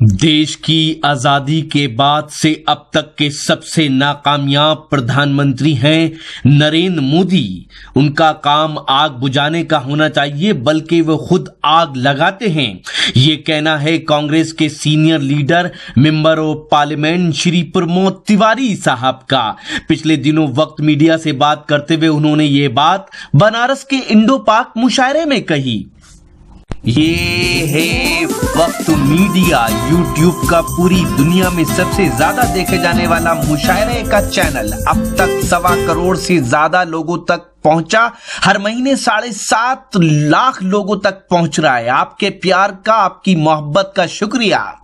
देश की आजादी के बाद से अब तक के सबसे नाकामयाब प्रधानमंत्री हैं नरेंद्र मोदी। उनका काम आग बुझाने का होना चाहिए, बल्कि वो खुद आग लगाते हैं। ये कहना है कांग्रेस के senior leader member of parliament Shri Pramod Tiwari साहब का। पिछले दिनों वक्त मीडिया से बात करते हुए उन्होंने ये बात बनारस के इंडो पाक मुशायरे में कही। ये है वक्त मीडिया, यूट्यूब का पूरी दुनिया में सबसे ज्यादा देखे जाने वाला मुशायरे का चैनल। अब तक 1.25 करोड़ से ज्यादा लोगों तक पहुंचा। हर महीने 7.5 लाख लोगों तक पहुंच रहा है। आपके प्यार का, आपकी मोहब्बत का शुक्रिया।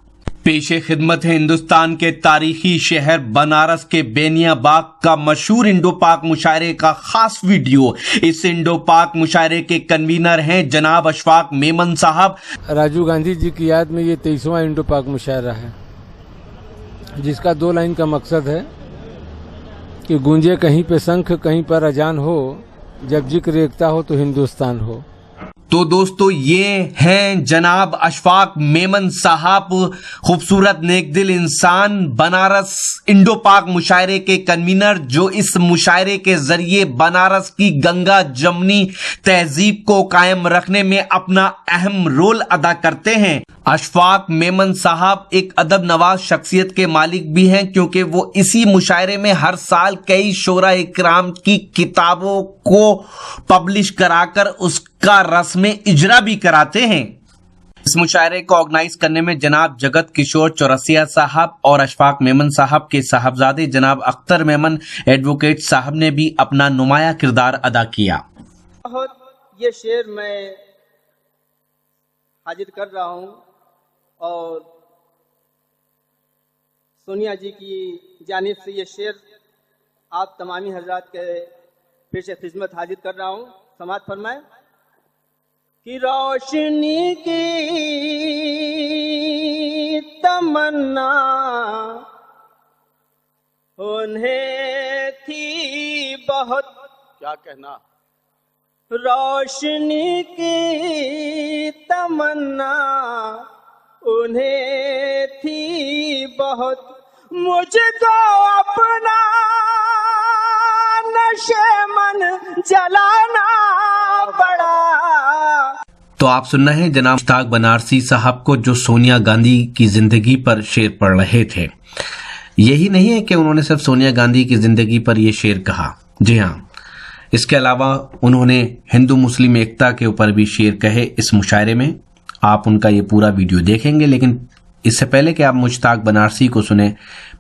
पेशे खिदमत है हिंदुस्तान के तारीखी शहर बनारस के बेनिया बाग का मशहूर इंडो पाक मुशायरे का खास वीडियो। इस इंडो पाक मुशायरे के कन्वीनर हैं जनाब अशफाक मेमन साहब। राजीव गांधी जी की याद में ये 23वां इंडो पाक मुशायरा है, जिसका 2 लाइन का मकसद है कि गूंजे कहीं पे शंख, कहीं पर अजान हो, जब जिक्र एकता हो तो हिंदुस्तान हो। तो दोस्तों, ये हैं जनाब अशफाक मेमन साहब, खूबसूरत नेकदिल इंसान, बनारस इंडो पाक मुशायरे के कन्वीनर, जो इस मुशायरे के जरिए बनारस की गंगा जमनी तहजीब को कायम रखने में अपना अहम रोल अदा करते हैं। अशफाक मेमन साहब एक अदब नवाज शख्सियत के मालिक भी हैं, क्योंकि वो इसी मुशायरे में हर साल कई शोरा इकराम की किताबों को पब्लिश कराकर उसका रस्म इजरा भी कराते हैं। इस मुशायरे को ऑर्गेनाइज करने में जनाब जगत किशोर चौरसिया साहब और अशफाक मेमन साहब के साहबजादे जनाब अख्तर मेमन एडवोकेट साहब ने भी अपना नुमाया किरदार अदा किया। ये शेर मैं हाजिर कर रहा हूं और सोनिया जी की जानिब से ये शेर आप तमामी हजरात के पेश खिदमत हाजिर कर रहा हूं। समाअत फरमाएं कि रोशनी की तमन्ना उन्हें थी बहुत, क्या कहना, रोशनी की तमन्ना उन्हें थी बहुत, मुझको अपना नशे मन जलाना पड़ा। तो आप सुन रहे हैं जनाब मुश्ताक बनारसी साहब को, जो सोनिया गांधी की जिंदगी पर शेर पढ़ रहे थे। यही नहीं है कि उन्होंने सिर्फ सोनिया गांधी की जिंदगी पर यह शेर कहा, जी हाँ, इसके अलावा उन्होंने हिंदू मुस्लिम एकता के ऊपर भी शेर कहे इस मुशायरे में। आप उनका ये पूरा वीडियो देखेंगे, लेकिन इससे पहले कि आप मुश्ताक बनारसी को सुने,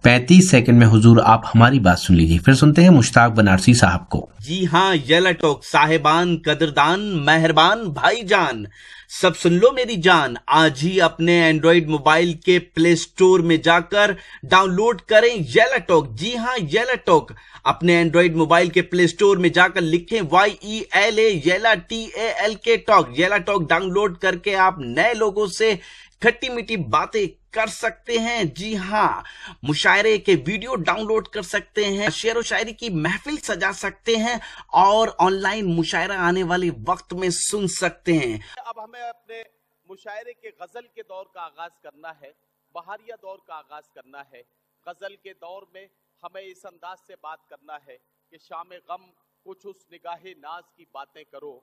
35 सेकंड में हुजूर आप हमारी बात सुन लीजिए, फिर सुनते हैं मुश्ताक बनारसी साहब को। जी हाँ, येला टॉक साहिबान, कदरदान, मेहरबान भाईजान, सब सुन लो मेरी जान। आज ही अपने एंड्रॉइड मोबाइल के प्ले स्टोर में जाकर डाउनलोड करें येला टॉक। जी हाँ, येला टॉक। अपने एंड्रॉइड मोबाइल के प्ले स्टोर में जाकर लिखें YELA येला TALK टॉक। येला टॉक डाउनलोड करके आप नए लोगों से खट्टी मीठी बातें कर सकते हैं। जी हाँ, मुशायरे के वीडियो डाउनलोड कर सकते हैं, शेर व शायरी की महफिल सजा सकते हैं और ऑनलाइन मुशायरा आने वाले वक्त में सुन सकते हैं। अब हमें अपने मुशायरे के गजल के दौर का आगाज करना है, बहारिया दौर का आगाज करना है। गजल के दौर में हमें इस अंदाज से बात करना है कि शाम गम कुछ उस निगाहे नाज की बातें करो,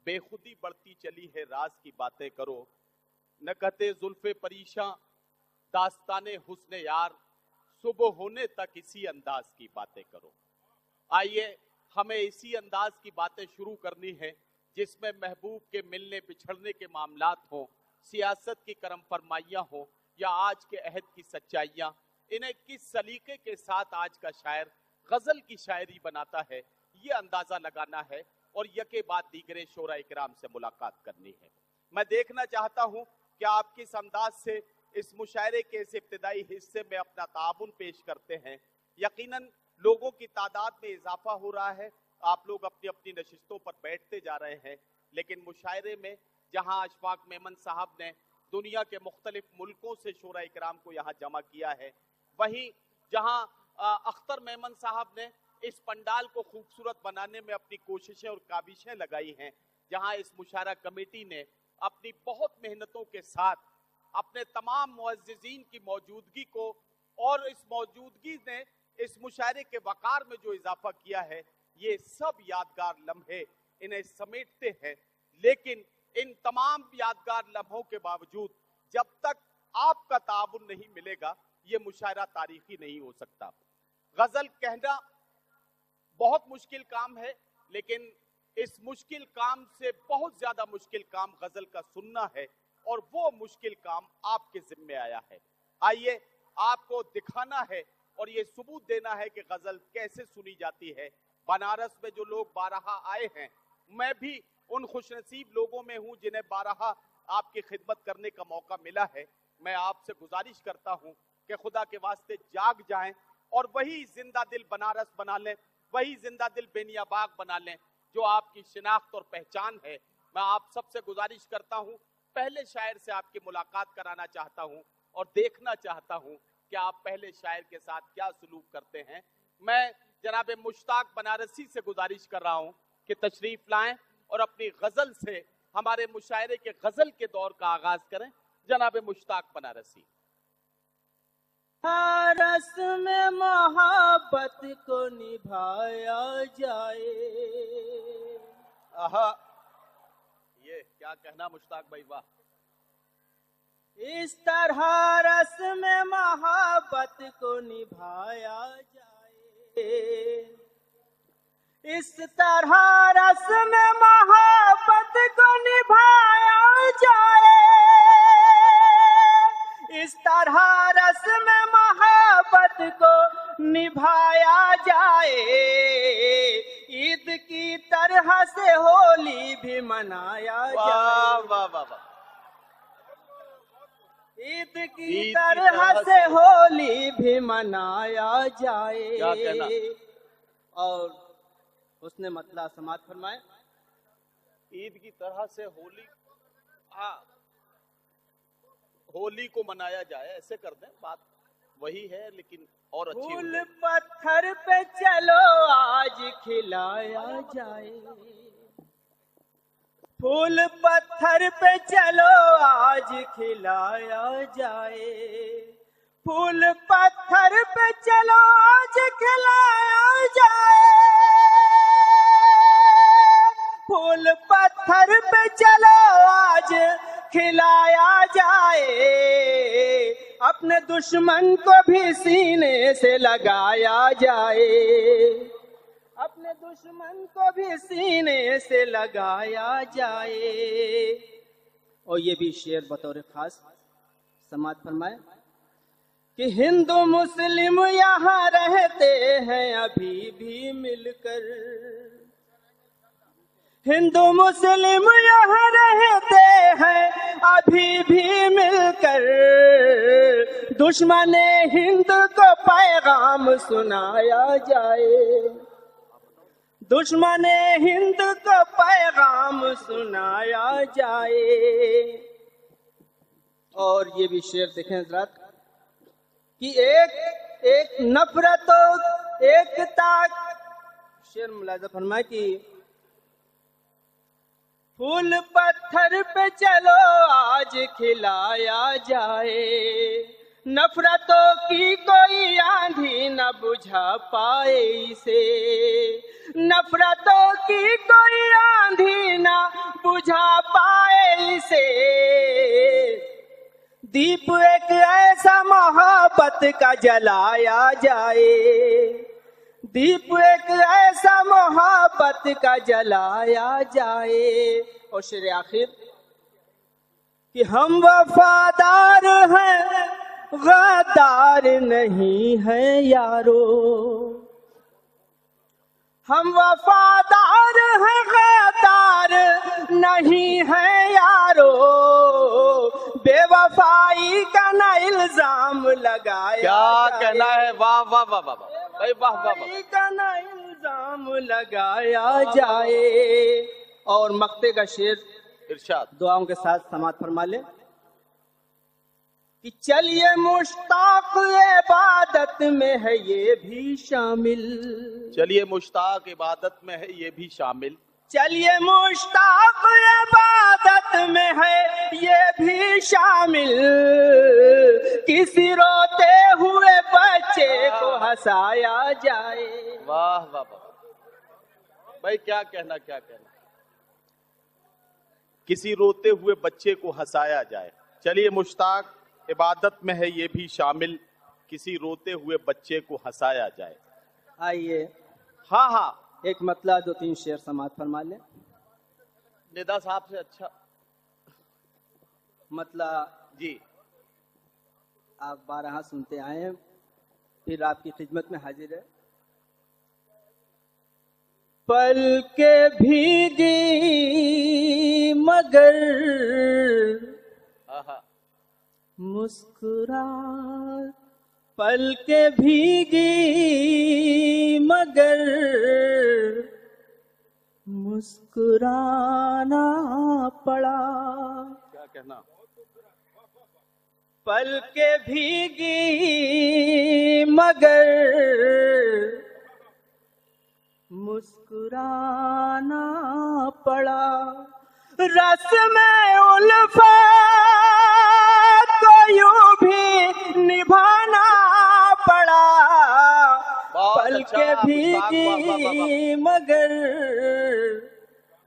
बेखुदी बढ़ती चली है राज की बातें करो, न कहते जुल्फे परीशां दास्ताने हुस्ने यार, सुबह होने तक इसी अंदाज की बातें करो। आइए हमें इसी अंदाज की बातें शुरू करनी है, जिसमें महबूब के मिलने बिछड़ने के मामलात हों, सियासत की करम फरमाइयाँ हों या आज के अहद की सच्चाइयाँ। इन्हें किस सलीके के साथ आज का शायर गजल की शायरी बनाता है, ये अंदाजा लगाना है और यके बाद दीगरे शोरा इकराम से मुलाकात करनी है। मैं देखना चाहता हूं कि आप किस अंदाज से इस मुशायरे के इस इब्तिदाई हिस्से में अपना ताबुन पेश करते हैं। यकीनन लोगों की तादाद में इजाफा हो रहा है, आप लोग अपनी अपनी नशिस्तों पर बैठते जा रहे हैं, लेकिन मुशायरे में जहां अशफाक मेमन साहब ने दुनिया के मुख्तलिफ मुल्कों से शोरा इकराम को यहाँ जमा किया है, वहीं जहां अख्तर मेमन साहब ने इस पंडाल को खूबसूरत बनाने में अपनी कोशिशें और काबिशें लगाई हैं, जहां इस मुशायरा कमेटी ने अपनी बहुत मेहनतों के साथ अपने तमाम मुअज्जिज़ीन की मौजूदगी को और इस मौजूदगी ने इस मुशायरे के वकार में जो इजाफा किया है, ये सब यादगार लम्हे इन्हें समेटते हैं। लेकिन इन तमाम यादगार लम्हों के बावजूद जब तक आपका ताउन नहीं मिलेगा, ये मुशायरा तारीखी नहीं हो सकता। गजल कहना बहुत मुश्किल काम है, लेकिन इस मुश्किल काम से बहुत ज्यादा मुश्किल काम गजल का सुनना है, और वो मुश्किल काम आपके जिम्मे आया है। आइए आपको दिखाना है और ये सबूत देना है कि गजल कैसे सुनी जाती है। बनारस में जो लोग बारहा आए हैं, मैं भी उन खुशनसीब लोगों में हूं जिन्हें बारहा आपकी खिदमत करने का मौका मिला है। मैं आपसे गुजारिश करता हूं कि खुदा के वास्ते जाग जाएं और वही जिंदा दिल बनारस बना लें, वही जिंदा दिल बेनियाबाग बना लें जो आपकी शिनाख्त और पहचान है। मैं आप सबसे गुजारिश करता हूं, पहले शायर से आपकी मुलाकात कराना चाहता हूं और देखना चाहता हूं कि आप पहले शायर के साथ क्या सलूक करते हैं। मैं जनाब मुश्ताक बनारसी से गुजारिश कर रहा हूं कि तशरीफ लाएं और अपनी गजल से हमारे मुशायरे के गजल के दौर का आगाज करें। जनाब मुश्ताक बनारसी। रस में मोहब्बत को निभाया जाए। आहा, ये क्या कहना मुश्ताक भाई, वाह। इस तरह रस में मोहब्बत को निभाया जाए, इस तरह रस में मोहब्बत को निभाया जाए, इस तरह रस में मोहब्बत को निभाया जाए। ईद की तरह से होली भी मनाया जाए, वाह वाह वाह। ईद की तरह से होली भी मनाया जाए। क्या कहना? और उसने मतलब समात फरमाए, ईद की तरह से होली, होली को मनाया जाए, ऐसे कर दें, बात वही है लेकिन और अच्छी। फूल पत्थर पे चलो आज खिलाया जाए, फूल पत्थर पे चलो आज खिलाया जाए, फूल पत्थर पे चलो आज खिलाया जाए, फूल पत्थर पे चलो आज खिलाया जाए। अपने दुश्मन को भी सीने से लगाया जाए, अपने दुश्मन को भी सीने से लगाया जाए। और ये भी शेर बतौर खास समात फरमाए कि हिंदू मुस्लिम यहाँ रहते हैं अभी भी मिलकर, हिंदू मुस्लिम यहाँ रहते हैं अभी भी मिलकर, दुश्मन हिंद को पैगाम सुनाया जाए, दुश्मन हिंद को पैगाम सुनाया जाए। और ये भी शेर देखें हज़रात कि एक नफरतों एकता, शेर मुलाज़ा फरमाए कि फूल पत्थर पे चलो आज खिलाया जाए, नफरतों की कोई आंधी न बुझा पाए इसे, नफरतों की कोई आंधी न बुझा पाए इसे। दीप एक ऐसा मोहब्बत का जलाया जाए, दीप एक ऐसा मोहब्बत का जलाया जाए। और शेर आखिर कि हम वफादार हैं गद्दार नहीं हैं यारो, हम वफादार हैं गद्दार नहीं हैं यारो, बेवफाई का ना इल्जाम लगाया। क्या कहना है, वाह वाह वाह वाह भाई, वाह वाह वाह। का ना इल्जाम लगाया जाए। और मक्ते का शेर इरशाद दुआओं के साथ समात फरमा ले कि चलिए मुश्ताक इबादत में है ये भी शामिल, चलिए मुश्ताक इबादत में है ये भी शामिल, चलिए मुश्ताक इबादत में है ये भी शामिल, किसी रोते हुए बच्चे को हंसाया जाए। वाह वाह वाह भाई, क्या कहना क्या कहना। किसी रोते हुए बच्चे को हंसाया जाए, चलिए मुश्ताक इबादत में है ये भी शामिल, किसी रोते हुए बच्चे को हंसाया जाए। आइए हाँ हाँ, एक मतला 2-3 शेर समाप्त फरमा लें। निदा साहब से अच्छा मतला जी। आप 12 सुनते आए हैं, फिर आपकी खिदमत में हाजिर है। पल के भीगी मगर हाँ, मुस्कुरा, पल के भीगी मगर मुस्कुराना पड़ा। क्या कहना। पल के भीगी मगर मुस्कुराना पड़ा, रस में उल्फत को यूं भी निभाना पड़ा। पल अच्छा, के वाह, भीगी मगर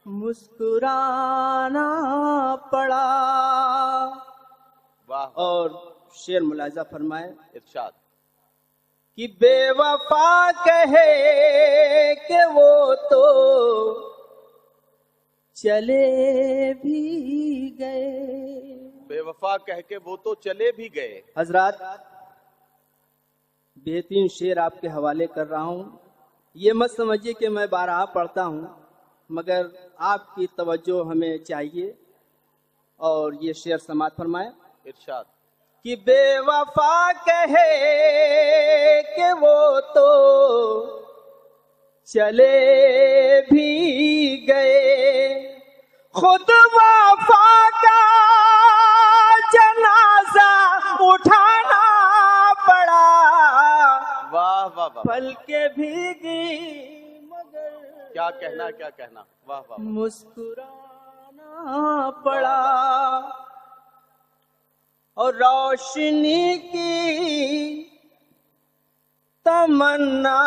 मुस्कुराना पड़ा। वाह, और शेर मुलाजा फरमाए, इरशाद। कि बेवफा कहे कि वो तो चले भी गए। बेवफा कह के वो तो चले भी गए। हजरात, बेहतरीन शेर आपके हवाले कर रहा हूँ। ये मत समझिए कि मैं 12 पढ़ता हूँ, मगर आपकी तवज्जो हमें चाहिए। और ये शेर समाप्त फरमाए, इरशाद। कि बेवफा कहे कि वो तो चले भी गए, खुद वफा का जनाजा उठाना पड़ा। वाह वाह वाह, पल के भीगी मगर क्या कहना क्या कहना। वाह वाह, मुस्कुराना पड़ा। और रोशनी की तमन्ना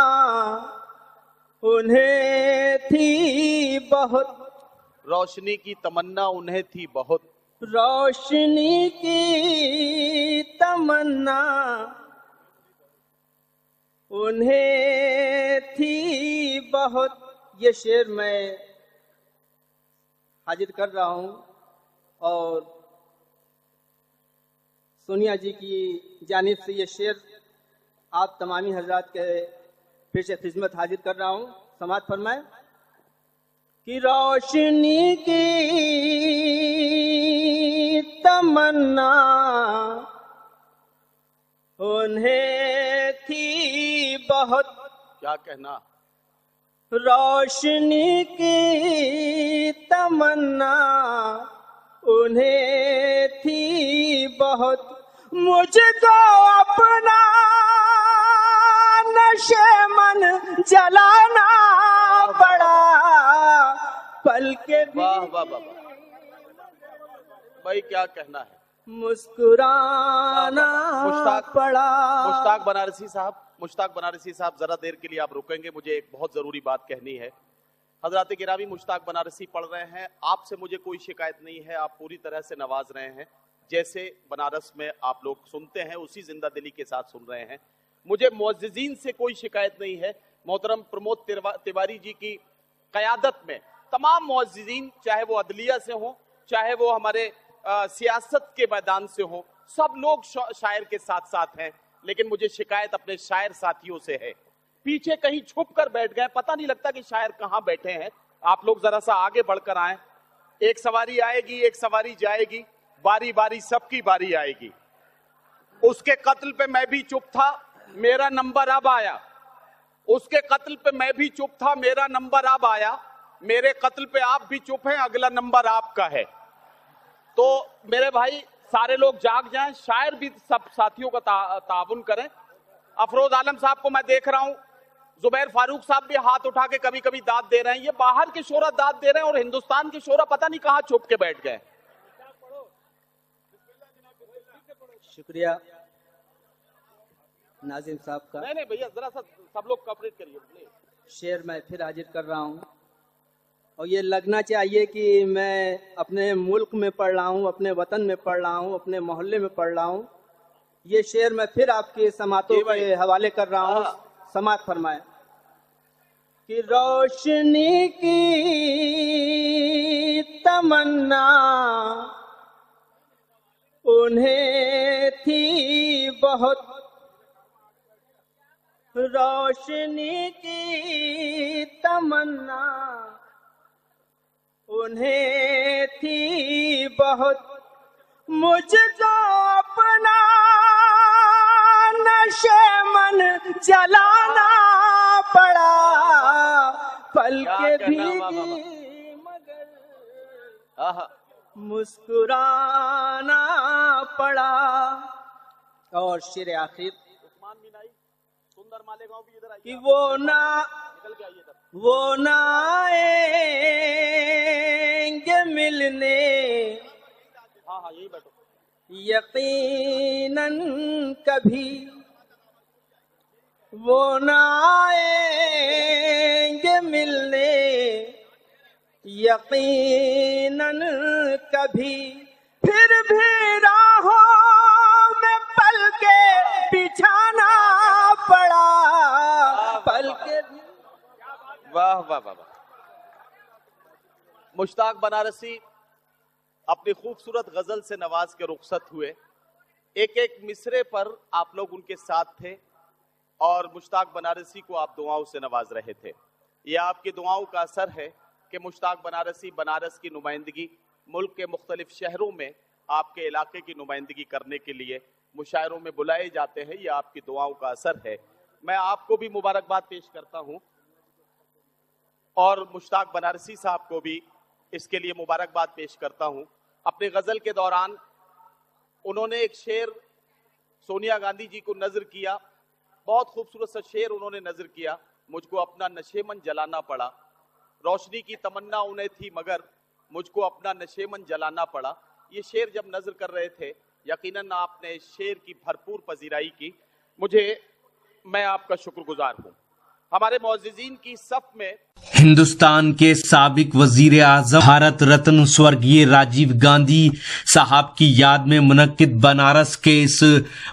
उन्हें थी बहुत, रोशनी की तमन्ना उन्हें थी बहुत। रोशनी की तमन्ना उन्हें थी बहुत। ये शेर मैं हाजिर कर रहा हूँ और सोनिया जी की जानिब से ये शेर आप तमामी हजरात के फिर से खिदमत हाजिर कर रहा हूँ। समात फरमाए, कि रोशनी की तमन्ना उन्हें थी बहुत। क्या कहना। रोशनी की तमन्ना उन्हें थी बहुत, मुझको अपना नशेमन जलाना पड़ा। पल के वाह वाह वाह, भाई क्या कहना है। मुस्कुराना पड़ा। मुश्ताक बनारसी साहब जरा देर के लिए आप रुकेंगे, मुझे एक बहुत जरूरी बात कहनी है। हजरात गिरामी, मुश्ताक बनारसी पढ़ रहे हैं, आपसे मुझे कोई शिकायत नहीं है, आप पूरी तरह से नवाज रहे हैं। जैसे बनारस में आप लोग सुनते हैं उसी जिंदा दिली के साथ सुन रहे हैं। मुझे मुअज्जिजीन से कोई शिकायत नहीं है। मोहतरम प्रमोद तिवारी जी की क़यादत में तमाम मुअज्जिजीन, चाहे वो अदलिया से हों, चाहे वो हमारे सियासत के मैदान से हों, सब लोग शायर के साथ साथ हैं। लेकिन मुझे शिकायत अपने शायर साथियों से है। पीछे कहीं छुप कर बैठ गए, पता नहीं लगता कि शायर कहाँ बैठे हैं। आप लोग जरा सा आगे बढ़कर आए। एक सवारी आएगी, एक सवारी जाएगी, बारी बारी सबकी बारी आएगी। उसके कत्ल पे मैं भी चुप था, मेरा नंबर अब आया। उसके कत्ल पे मैं भी चुप था, मेरा नंबर अब आया। मेरे कत्ल पे आप भी चुप हैं, अगला नंबर आपका है। तो मेरे भाई सारे लोग जाग जाएं, शायर भी सब साथियों का ताउन करें। अफरोज आलम साहब को मैं देख रहा हूं, जुबैर फारूक साहब भी हाथ उठा के कभी कभी दाद दे रहे हैं। ये बाहर के शोरा दाद दे रहे हैं और हिंदुस्तान के शोरा पता नहीं कहां छुप के बैठ गए। शुक्रिया नाजिम साहब का। नहीं भैया, जरा सा सब लोग कवरेज करिए। शेर मैं फिर हाजिर कर रहा हूँ और ये लगना चाहिए कि मैं अपने मुल्क में पढ़ रहा हूँ, अपने वतन में पढ़ रहा हूँ, अपने मोहल्ले में पढ़ रहा हूँ। ये शेर मैं फिर आपके समातों के हवाले कर रहा हूँ। समात फरमाए कि रोशनी की तमन्ना उन्हें थी बहुत, रोशनी की तमन्ना उन्हें थी बहुत, मुझको अपना नशे मन जलाना पड़ा, पल के भीगी मगर मुस्कुराना पड़ा। और शेर आखिर सुंदर मालेगांव भी इधर कि वो ना आएंगे मिलने, हाँ यही बैठो, यकीनन कभी वो ना आएंगे मिलने, यकीनन कभी, फिर भी राहों में पल के बिछाना पड़ा, पल के। वाह वाह वाह। मुश्ताक बनारसी अपनी खूबसूरत गजल से नवाज के रुखसत हुए। एक एक मिसरे पर आप लोग उनके साथ थे और मुश्ताक बनारसी को आप दुआओं से नवाज रहे थे। यह आपकी दुआओं का असर है कि मुश्ताक बनारसी बनारस की नुमाइंदगी मुल्क के मुख्तलिफ शहरों में आपके इलाके की नुमाइंदगी करने के लिए मुशायरों में बुलाए जाते हैं। यह आपकी दुआओं का असर है। मैं आपको भी मुबारकबाद पेश करता हूं और मुश्ताक बनारसी साहब को भी इसके लिए मुबारकबाद पेश करता हूं। अपने गजल के दौरान उन्होंने एक शेर सोनिया गांधी जी को नजर किया, बहुत खूबसूरत सा शेर उन्होंने नजर किया, मुझको अपना नशेमन जलाना पड़ा, रोशनी की तमन्ना उन्हें थी मगर मुझको अपना नशेमन जलाना पड़ा। ये शेर जब नजर कर रहे थे यकीनन आपने इस शेर की भरपूर पजीराई की, मैं आपका शुक्रगुजार हूं। हमारे मुअज्जिजीन की सफ में हिंदुस्तान के साबिक वजीर आजम भारत रत्न स्वर्गीय राजीव गांधी साहब की याद में मुनक्किद बनारस के इस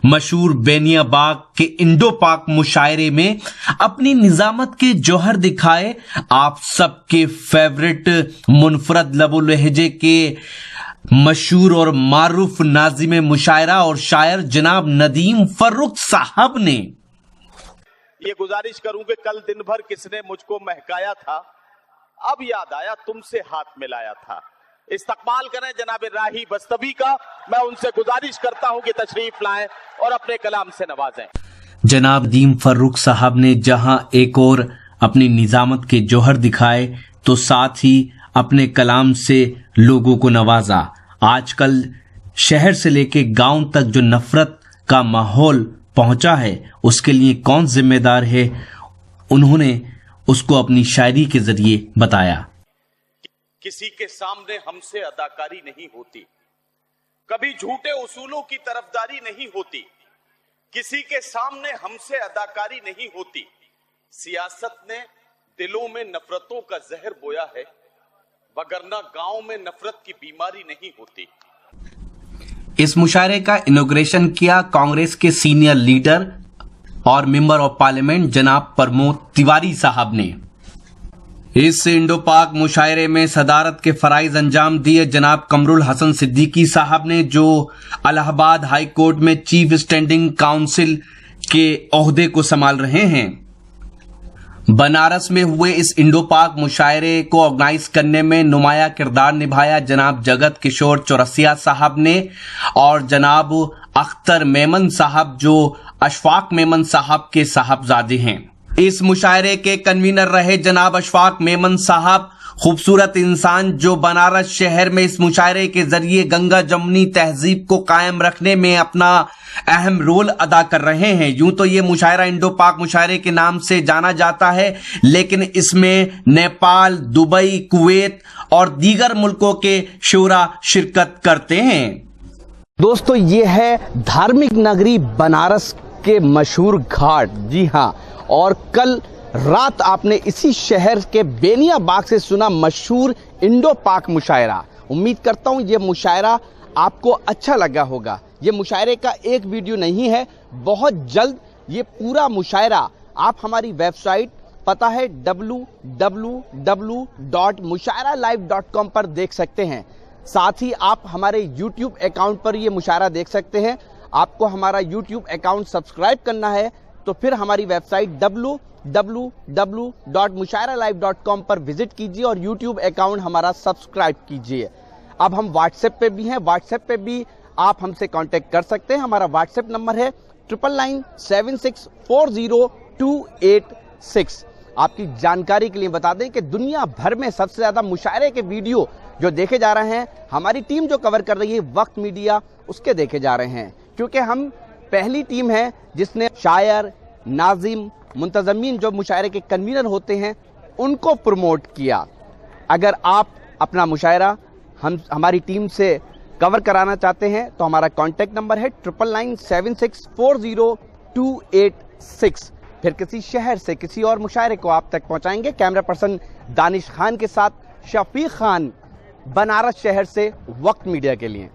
मशहूर बेनिया बाग के इंडो पाक मुशायरे में अपनी निजामत के जौहर दिखाए आप सबके फेवरेट मुनफरद लबो लहजे के मशहूर और मारूफ नाजिम मुशायरा और शायर जनाब नदीम फर्रुख साहब ने। ये गुजारिश करूं कि कल दिन भर किसने मुझको महकाया था, अब याद आया तुमसे हाथ मिलाया था। इस्तकबाल करें जनाब राही बस्तवी का। मैं उनसे गुजारिश करता हूं कि तशरीफ लाएं और अपने कलाम से नवाजें। जनाब नदीम फर्रुख साहब ने जहां एक और अपनी निजामत के जौहर दिखाए तो साथ ही अपने कलाम से लोगों को नवाजा। आजकल शहर से लेके गांव तक जो नफरत का माहौल पहुंचा है उसके लिए कौन जिम्मेदार है, उन्होंने उसको अपनी शायरी के जरिए बताया। किसी के सामने हमसे अदाकारी नहीं होती, कभी झूठे उसूलों की तरफदारी नहीं होती, किसी के सामने हमसे अदाकारी नहीं होती। सियासत ने दिलों में नफरतों का जहर बोया है, वगरना गांव में नफरत की बीमारी नहीं होती। इस मुशायरे का इनॉग्रेशन किया कांग्रेस के सीनियर लीडर और मेंबर ऑफ पार्लियामेंट जनाब प्रमोद तिवारी साहब ने। इस इंडो पाक मुशायरे में सदारत के फराइज अंजाम दिए जनाब कमरुल हसन सिद्दीकी साहब ने, जो इलाहाबाद हाई कोर्ट में चीफ स्टैंडिंग काउंसिल के ओहदे को संभाल रहे हैं। बनारस में हुए इस इंडो पाक मुशायरे को ऑर्गेनाइज करने में नुमाया किरदार निभाया जनाब जगत किशोर चौरसिया साहब ने और जनाब अख्तर मेमन साहब जो अशफाक मेमन साहब के साहबजादे हैं। इस मुशायरे के कन्वीनर रहे जनाब अशफाक मेमन साहब। खूबसूरत इंसान जो बनारस शहर में इस मुशायरे के जरिए गंगा जमुनी तहजीब को कायम रखने में अपना अहम रोल अदा कर रहे हैं। यूं तो ये मुशायरा इंडो पाक मुशायरे के नाम से जाना जाता है, लेकिन इसमें नेपाल, दुबई, कुवैत और दीगर मुल्कों के शूरा शिरकत करते हैं। दोस्तों, ये है धार्मिक नगरी बनारस के मशहूर घाट। जी हां, और कल रात आपने इसी शहर के बेनिया बाग से सुना मशहूर इंडो पाक मुशायरा। उम्मीद करता हूं ये मुशायरा आपको अच्छा लगा होगा। ये मुशायरे का एक वीडियो नहीं है, बहुत जल्द ये पूरा मुशायरा आप हमारी वेबसाइट, पता है www.mushairalive.com पर देख सकते हैं। साथ ही आप हमारे YouTube अकाउंट पर ये मुशायरा देख सकते हैं। आपको हमारा YouTube अकाउंट सब्सक्राइब करना है तो फिर हमारी वेबसाइट www.mushairalive.com पर विजिट कीजिए और YouTube अकाउंट हमारा सब्सक्राइब कीजिए। अब हम व्हाट्सएप पे भी हैं, व्हाट्सएप पे भी आप हमसे कांटेक्ट कर सकते हैं। हमारा व्हाट्सएप नंबर है 9997640286। आपकी जानकारी के लिए बता दें कि दुनिया भर में सबसे ज्यादा मुशायरे के वीडियो जो देखे जा रहे हैं, हमारी टीम जो कवर कर रही है वक्त मीडिया, उसके देखे जा रहे हैं, क्योंकि हम पहली टीम है जिसने शायर, नाजिम, मुंतजमीन जो मुशायरे के कन्वीनर होते हैं उनको प्रमोट किया। अगर आप अपना मुशायरा हमारी टीम से कवर कराना चाहते हैं तो हमारा कॉन्टैक्ट नंबर है 9997640286। फिर किसी शहर से किसी और मुशायरे को आप तक पहुंचाएंगे। कैमरा पर्सन दानिश खान के साथ शफीक खान, बनारस शहर से वक्त मीडिया के लिए।